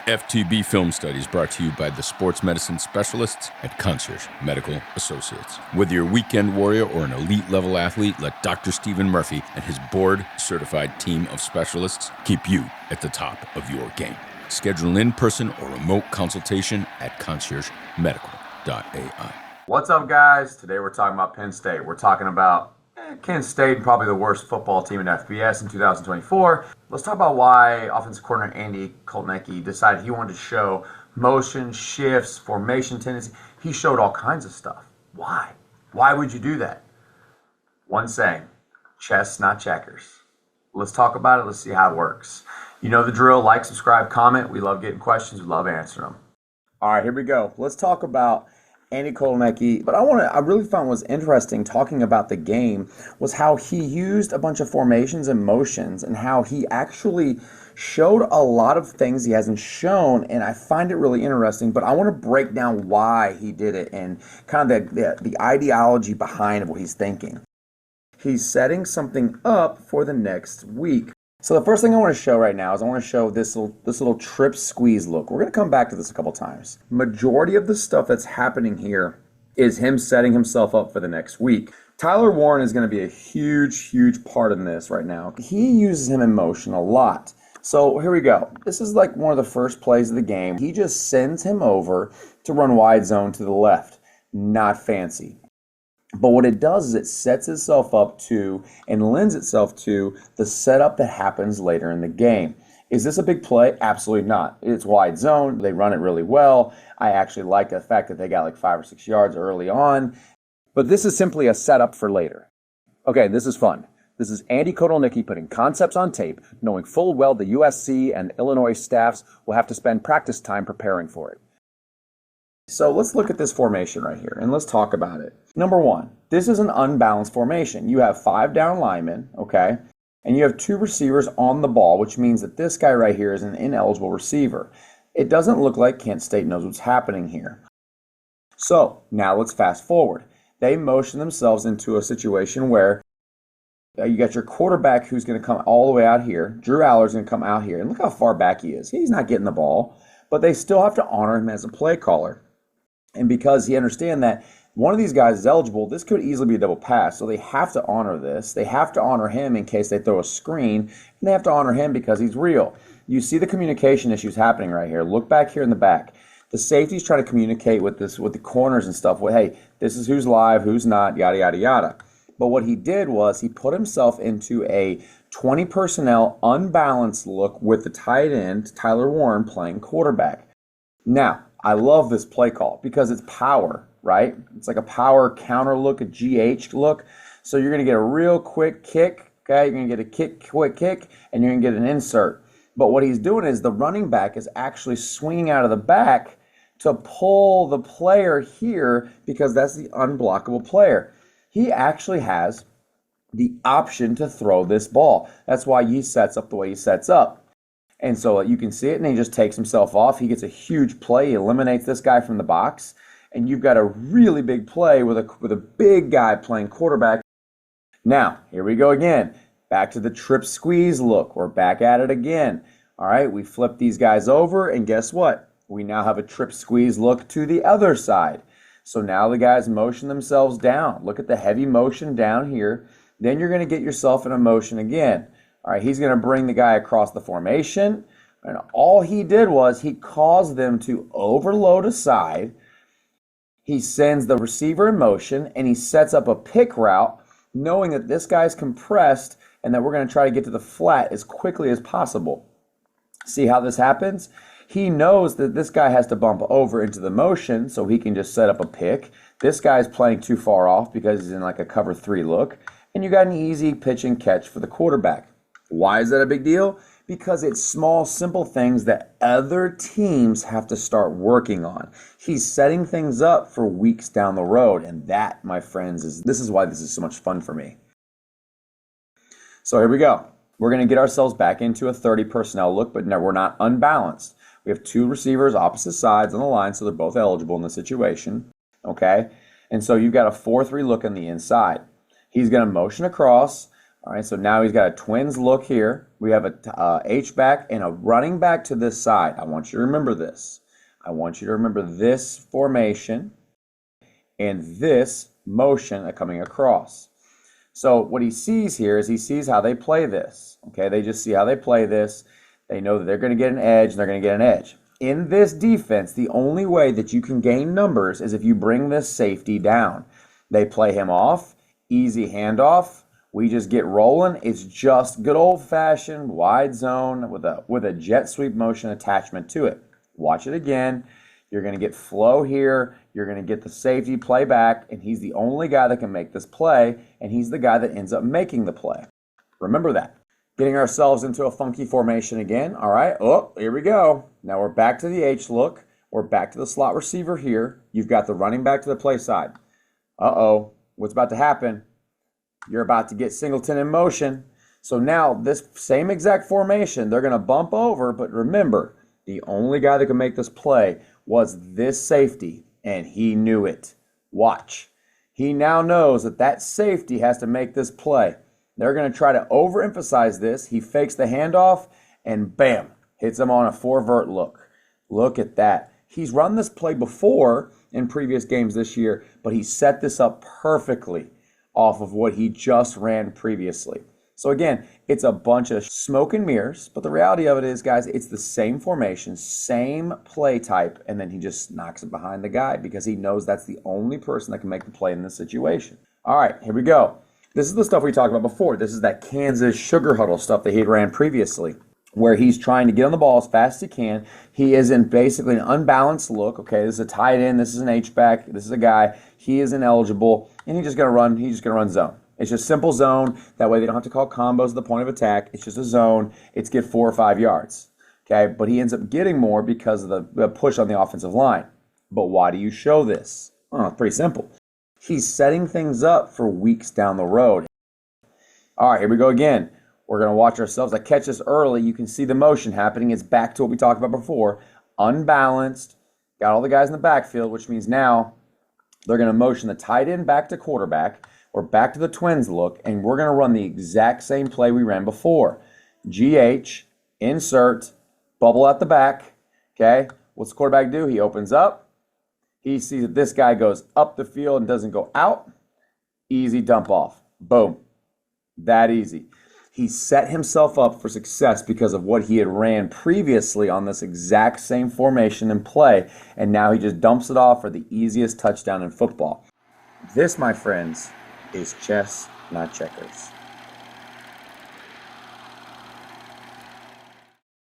FTB Film Study is brought to you by the sports medicine specialists at Concierge Medical Associates. Whether you're a weekend warrior or an elite level athlete, let Dr. Stephen Murphy and his board-certified team of specialists keep you at the top of your game. Schedule an in-person or remote consultation at conciergemedical.ai. What's up, guys? Today we're talking about Penn State. We're talking about Kent State, probably the worst football team in FBS in 2024. Let's talk about why offensive coordinator Andy Kotelnicki decided he wanted to show motion, shifts, formation tendency. He showed all kinds of stuff. Why? Why would you do that? One saying, chess, not checkers. Let's talk about it. Let's see how it works. You know the drill. Like, subscribe, comment. We love getting questions. We love answering them. All right, here we go. Let's talk about Andy Kotelnicki, but I really found was interesting talking about the game was how he used a bunch of formations and motions and how he actually showed a lot of things he hasn't shown, and I find it really interesting, but I want to break down why he did it and kind of the ideology behind what he's thinking. He's setting something up for the next week. So the first thing I want to show right now is I want to show this little trip squeeze look. We're going to come back to this a couple times. Majority of the stuff that's happening here is him setting himself up for the next week. Tyler Warren is going to be a huge part in this right now. He uses him in motion a lot. So here we go. This is like one of the first plays of the game. He just sends him over to run wide zone to the left. Not fancy. But what it does is it sets itself up to and lends itself to the setup that happens later in the game. Is this a big play? Absolutely not. It's wide zone. They run it really well. I actually like the fact that they got like 5 or 6 yards early on. But this is simply a setup for later. Okay, this is fun. This is Andy Kotelnicki putting concepts on tape, knowing full well the USC and Illinois staffs will have to spend practice time preparing for it. So let's look at this formation right here, and let's talk about it. Number one, this is an unbalanced formation. You have 5 down linemen, okay, and you have 2 receivers on the ball, which means that this guy right here is an ineligible receiver. It doesn't look like Kent State knows what's happening here. So now let's fast forward. They motion themselves into a situation where you got your quarterback who's going to come all the way out here. Drew Aller's going to come out here, and look how far back he is. He's not getting the ball, but they still have to honor him as a play caller. And because he understands that one of these guys is eligible, this could easily be a double pass. So they have to honor this. They have to honor him in case they throw a screen. And they have to honor him because he's real. You see the communication issues happening right here. Look back here in the back. The safety's trying to communicate with the corners and stuff. Well, hey, this is who's live, who's not, yada, yada, yada. But what he did was he put himself into a 20 personnel unbalanced look with the tight end, Tyler Warren, playing quarterback. Now, I love this play call because it's power, right? It's like a power counter look, a GH look. So you're going to get a real quick kick, okay? You're going to get a quick kick, and you're going to get an insert. But what he's doing is the running back is actually swinging out of the back to pull the player here because that's the unblockable player. He actually has the option to throw this ball. That's why he sets up the way he sets up. And so you can see it, and he just takes himself off. He gets a huge play. He eliminates this guy from the box, and you've got a really big play with a big guy playing quarterback. Now, here we go again. Back to the trip squeeze look. We're back at it again. All right, we flip these guys over, and guess what? We now have a trip squeeze look to the other side. So now the guys motion themselves down. Look at the heavy motion down here. Then you're going to get yourself in a motion again. All right, he's going to bring the guy across the formation, and all he did was he caused them to overload a side. He sends the receiver in motion, and he sets up a pick route, knowing that this guy's compressed and that we're going to try to get to the flat as quickly as possible. See how this happens? He knows that this guy has to bump over into the motion so he can just set up a pick. This guy's playing too far off because he's in like a cover 3 look, and you got an easy pitch and catch for the quarterback. Why is that a big deal? Because it's small, simple things that other teams have to start working on. He's setting things up for weeks down the road, and that, my friends, this is why this is so much fun for me. So here we go. We're going to get ourselves back into a 30 personnel look, but no, we're not unbalanced. We have 2 receivers opposite sides on the line, so they're both eligible in the situation. Okay? And so you've got a 4-3 look on the inside. He's going to motion across. All right, so now he's got a twins look here. We have a H-back and a running back to this side. I want you to remember this. I want you to remember this formation and this motion coming across. So what he sees here is he sees how they play this. Okay, they just see how they play this. They know that they're going to get an edge and they're going to get an edge. In this defense, the only way that you can gain numbers is if you bring this safety down. They play him off, easy handoff. We just get rolling. It's just good old-fashioned wide zone with a jet sweep motion attachment to it. Watch it again. You're going to get flow here. You're going to get the safety play back, and he's the only guy that can make this play, and he's the guy that ends up making the play. Remember that. Getting ourselves into a funky formation again. All right. Oh, here we go. Now we're back to the H look. We're back to the slot receiver here. You've got the running back to the play side. Uh-oh. What's about to happen? You're about to get Singleton in motion. So now this same exact formation, they're going to bump over, but remember, the only guy that could make this play was this safety, and he knew it. Watch. He now knows that that safety has to make this play. They're going to try to overemphasize this. He fakes the handoff, and bam, hits him on a 4-vert look. Look at that. He's run this play before in previous games this year, but he set this up perfectly off of what he just ran previously. So again, it's a bunch of smoke and mirrors, but the reality of it is, guys, it's the same formation, same play type, and then he just knocks it behind the guy because he knows that's the only person that can make the play in this situation. All right, here we go. This is the stuff we talked about before. This is that Kansas sugar huddle stuff that he had ran previously, where he's trying to get on the ball as fast as he can. He is in basically an unbalanced look. Okay, this is a tight end. This is an H-back. This is a guy. He is ineligible, and he's just going to run zone. It's just simple zone. That way they don't have to call combos at the point of attack. It's just a zone. It's get 4 or 5 yards. Okay, but he ends up getting more because of the push on the offensive line. But why do you show this? Oh, it's pretty simple. He's setting things up for weeks down the road. All right, here we go again. We're going to watch ourselves. I catch this early. You can see the motion happening. It's back to what we talked about before. Unbalanced. Got all the guys in the backfield, which means now they're going to motion the tight end back to quarterback or back to the twins look, and we're going to run the exact same play we ran before. GH, insert, bubble at the back. Okay, what's the quarterback do? He opens up. He sees that this guy goes up the field and doesn't go out. Easy dump off. Boom. That easy. He set himself up for success because of what he had ran previously on this exact same formation and play, and now he just dumps it off for the easiest touchdown in football. This, my friends, is chess, not checkers.